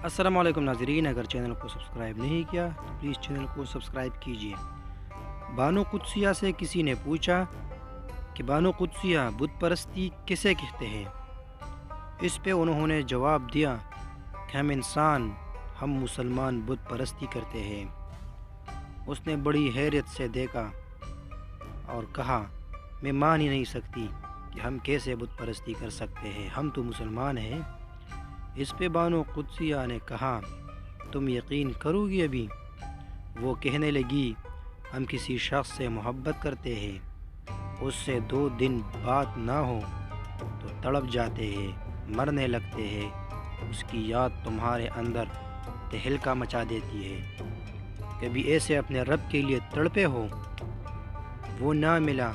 السلام علیکم ناظرین، اگر چینل کو سبسکرائب نہیں کیا تو پلیز چینل کو سبسکرائب کیجیے۔ بانو قدسیہ سے کسی نے پوچھا کہ بانو قدسیہ بت پرستی کسے کہتے ہیں؟ اس پہ انہوں نے جواب دیا کہ ہم مسلمان بت پرستی کرتے ہیں۔ اس نے بڑی حیرت سے دیکھا اور کہا، میں مان ہی نہیں سکتی کہ ہم کیسے بت پرستی کر سکتے ہیں، ہم تو مسلمان ہیں۔ اس پہ بانو قدسیہ نے کہا، تم یقین کرو گی ابھی؟ وہ کہنے لگی، ہم کسی شخص سے محبت کرتے ہیں، اس سے 2 دن بات نہ ہو تو تڑپ جاتے ہیں، مرنے لگتے ہیں، اس کی یاد تمہارے اندر تہلکہ مچا دیتی ہے۔ کبھی ایسے اپنے رب کے لیے تڑپے ہو؟ وہ نہ ملا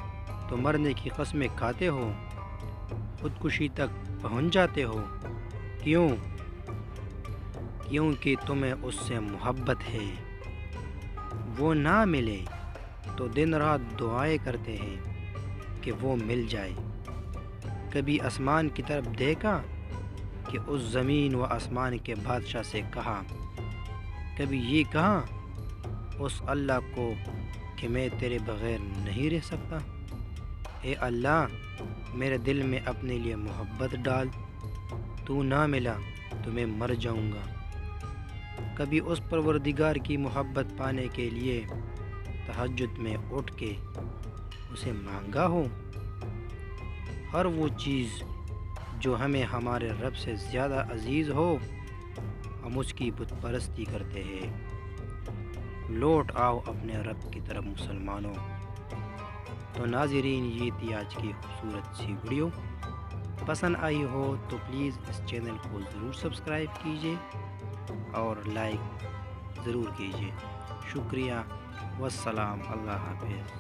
تو مرنے کی قسمیں کھاتے ہو، خودکشی تک پہنچ جاتے ہو؟ کیوں؟ کیونکہ تمہیں اس سے محبت ہے۔ وہ نہ ملے تو دن رات دعائیں کرتے ہیں کہ وہ مل جائے۔ کبھی آسمان کی طرف دیکھا کہ اس زمین و آسمان کے بادشاہ سے کہا، کبھی یہ کہا اس اللہ کو کہ میں تیرے بغیر نہیں رہ سکتا؟ اے اللہ، میرے دل میں اپنے لیے محبت ڈال، تو نہ ملا تو میں مر جاؤں گا۔ کبھی اس پروردگار کی محبت پانے کے لیے تہجد میں اٹھ کے اسے مانگا ہو؟ ہر وہ چیز جو ہمیں ہمارے رب سے زیادہ عزیز ہو، ہم اس کی بت پرستی کرتے ہیں۔ لوٹ آؤ اپنے رب کی طرف مسلمانوں۔ تو ناظرین، یہ تھی آج کی خوبصورت سی ویڈیو۔ پسند آئی ہو تو پلیز اس چینل کو ضرور سبسکرائب کیجیے اور لائک ضرور کیجیے۔ شکریہ، والسلام، اللہ حافظ۔